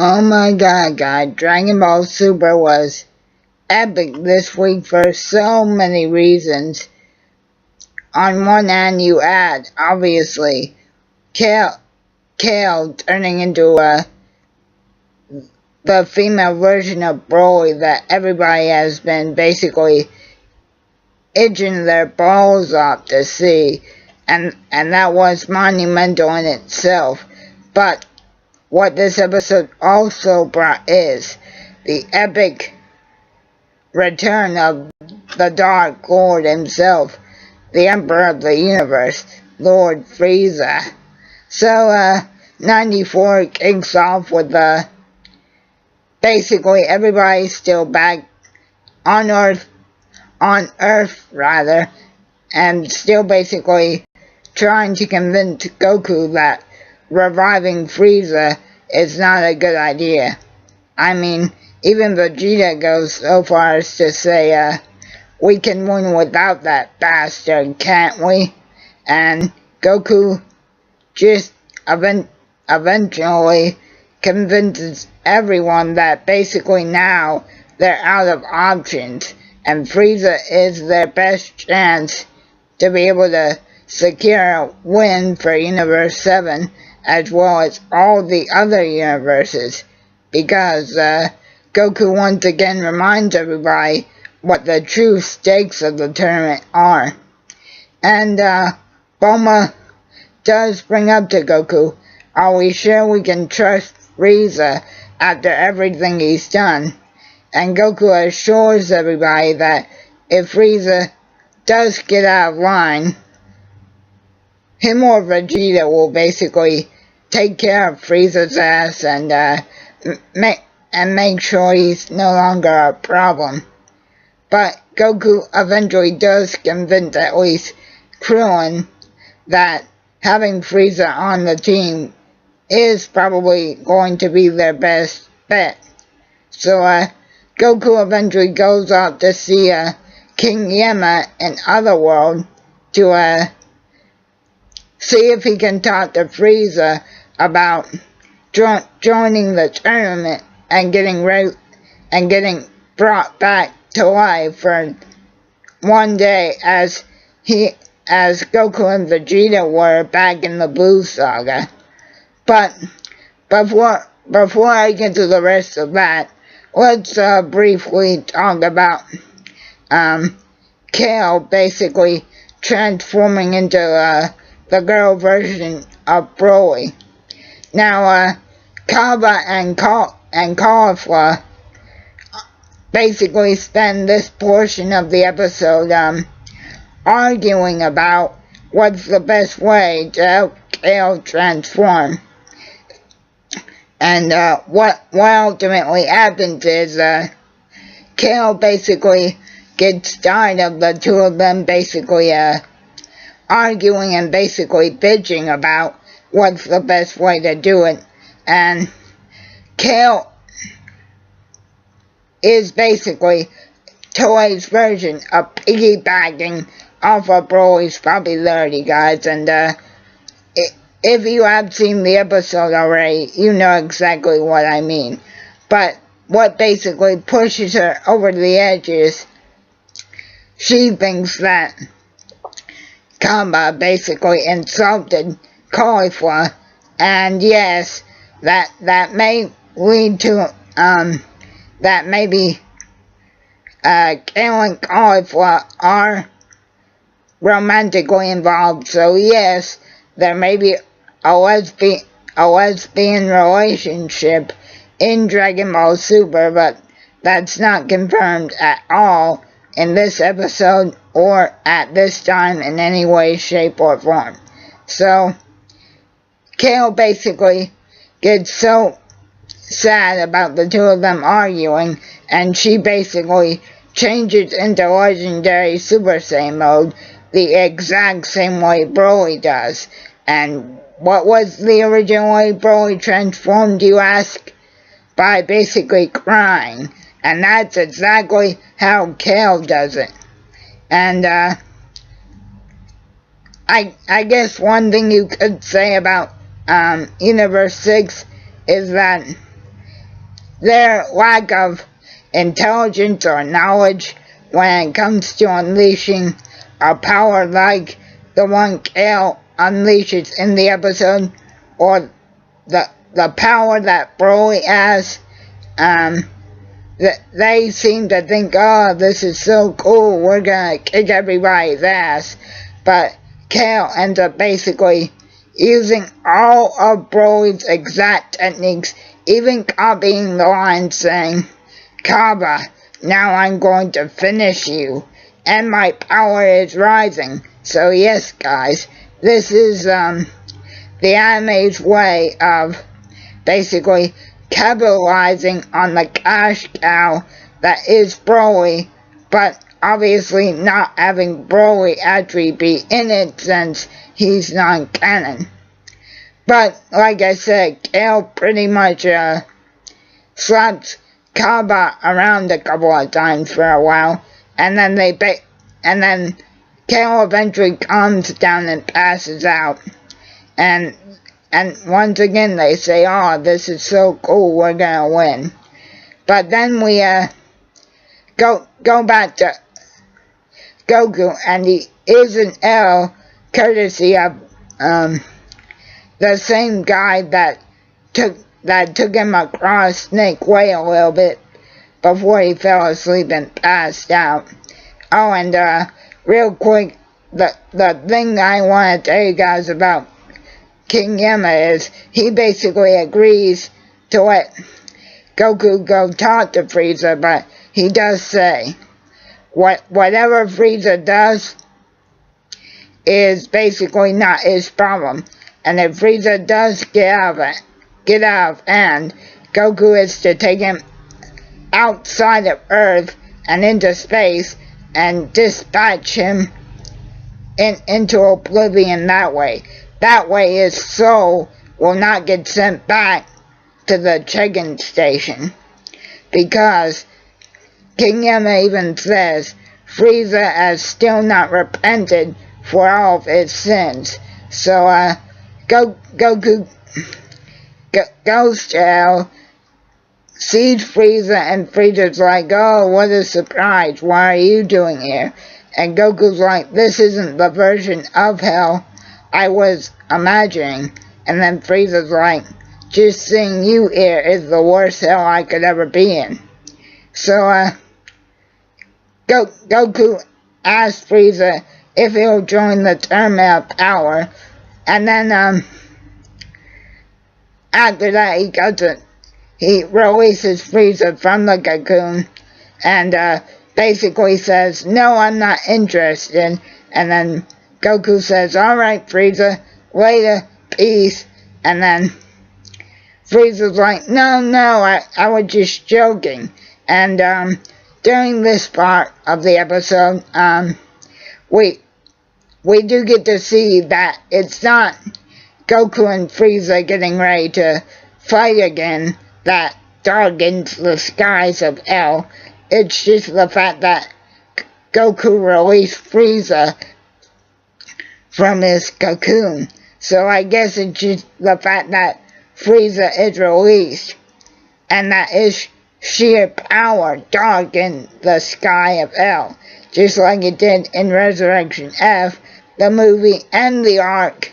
Oh my god, guys, Dragon Ball Super was epic this week for so many reasons. On one hand, you had, obviously, Kale turning into the female version of Broly that everybody has been basically itching their balls off to see, and that was monumental in itself. But what this episode also brought is the epic return of the Dark Lord himself, the Emperor of the Universe, Lord Frieza. So, 94 kicks off with basically everybody still back on Earth, and still basically trying to convince Goku that reviving Frieza is not a good idea. I mean, even Vegeta goes so far as to say, we can win without that bastard, can't we? And Goku just eventually convinces everyone that basically now they're out of options, and Frieza is their best chance to be able to secure a win for Universe 7, as well as all the other universes, because Goku once again reminds everybody what the true stakes of the tournament are. And Bulma does bring up to Goku, are we sure we can trust Frieza after everything he's done? And Goku assures everybody that if Frieza does get out of line, him or Vegeta will basically take care of Frieza's ass and make sure he's no longer a problem. But Goku eventually does convince at least Krillin that having Frieza on the team is probably going to be their best bet. So Goku eventually goes out to see King Yama in Otherworld to see if he can talk to Frieza about joining the tournament and getting brought back to life for one day as Goku and Vegeta were back in the Blue Saga. But before I get to the rest of that, let's briefly talk about Kale basically transforming into the girl version of Broly. Now, Kaba and Caulifla basically spend this portion of the episode arguing about what's the best way to help Kale transform. And what ultimately happens is Kale basically gets tired of the two of them basically arguing and basically bitching about what's the best way to do it. And Kale is basically Toei's version of piggybacking off of Broly's popularity, guys. And if you have seen the episode already, you know exactly what I mean. But what basically pushes her over the edge is she thinks that Kaba basically insulted Caulifla, and yes, that may lead to that maybe Kale and Caulifla are romantically involved. So yes, there may be a lesbian relationship in Dragon Ball Super, but that's not confirmed at all in this episode or at this time in any way, shape, or form. So Kale basically gets so sad about the two of them arguing, and she basically changes into Legendary Super Saiyan mode the exact same way Broly does. And what was the original way Broly transformed, you ask? By basically crying. And that's exactly how Kale does it. And I guess one thing you could say about Universe 6 is that their lack of intelligence or knowledge when it comes to unleashing a power like the one Kale unleashes in the episode, or the power that Broly has. They seem to think, oh, this is so cool, we're gonna kick everybody's ass. But Kale ends up basically using all of Broly's exact techniques, even copying the line saying, Kaba, now I'm going to finish you, and my power is rising. So yes, guys, this is the anime's way of basically capitalizing on the cash cow that is Broly, but obviously not having Broly actually be in it since he's non-canon. But like I said, Kale pretty much slaps Kaba around a couple of times for a while, and then Kale eventually calms down and passes out. And once again they say, oh, this is so cool, we're gonna win. But then we go back to Goku, and he is an L courtesy of the same guy that took him across Snake Way a little bit before he fell asleep and passed out. Oh, and real quick, the thing I want to tell you guys about King Yama is he basically agrees to let Goku go talk to Frieza, but he does say whatever Frieza does is basically not his problem. And if Frieza does get out of hand, Goku is to take him outside of Earth and into space and dispatch him into oblivion that way. That way his soul will not get sent back to the check-in station. Because King Yama even says Frieza has still not repented for all of his sins. So Goku goes to hell, sees Frieza, and Frieza's like, oh, what a surprise, what are you doing here? And Goku's like, this isn't the version of hell I was imagining. And then Frieza's like, just seeing you here is the worst hell I could ever be in. So Goku asks Frieza if he'll join the Tournament of Power, and then after that he releases Frieza from the cocoon and basically says, no, I'm not interested. And then Goku says, alright Frieza, later, peace. And then Frieza's like, no, I was just joking. And during this part of the episode, we do get to see that it's not Goku and Frieza getting ready to fight again that darkens the skies of Hell. It's just the fact that Goku released Frieza from his cocoon. So I guess it's just the fact that Frieza is released and that his sheer power darkened the sky of Hell, just like it did in Resurrection F, the movie and the arc.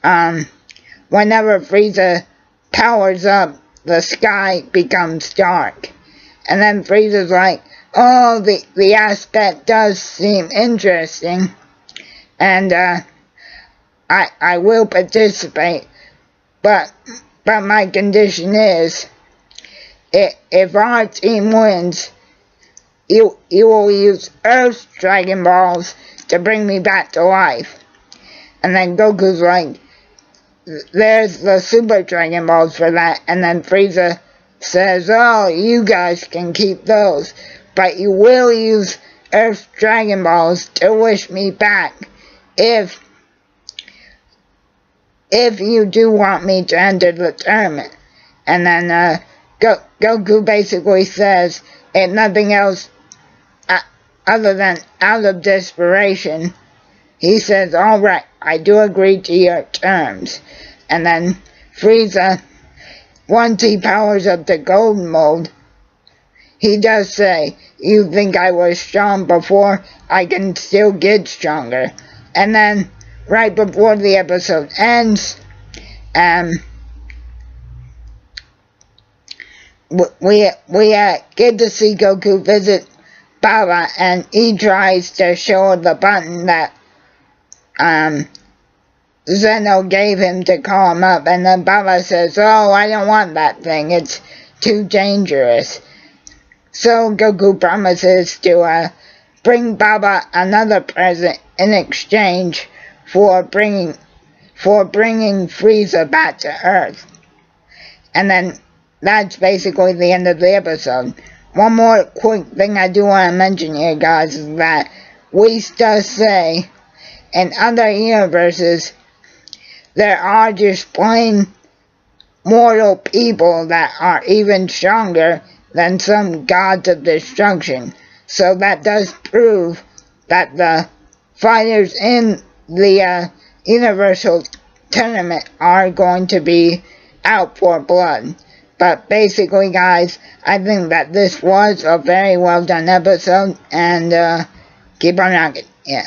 Whenever Frieza powers up, the sky becomes dark. And then Frieza's like, oh, the aspect does seem interesting, and I will participate, but my condition is, if our team wins, you will use Earth's Dragon Balls to bring me back to life. And then Goku's like, there's the Super Dragon Balls for that. And then Frieza says, oh, you guys can keep those, but you will use Earth's Dragon Balls to wish me back if you do want me to enter the tournament. And then Goku basically says, if nothing else other than out of desperation, he says, alright, I do agree to your terms. And then Frieza once he powers up to gold mode, he does say, "You think I was strong before? I can still get stronger." And then, right before the episode ends, we get to see Goku visit Baba, and he tries to show the button that Zeno gave him to call him up, and then Baba says, "Oh, I don't want that thing, it's too dangerous." So Goku promises to bring Baba another present in exchange for bringing Frieza back to Earth. And then that's basically the end of the episode. One more quick thing I do want to mention here, guys, is that Whis does say in other universes there are just plain mortal people that are even stronger than some gods of destruction. So that does prove that the fighters in the Universal Tournament are going to be out for blood. But basically, guys, I think that this was a very well done episode, and keep on rocking. Yeah.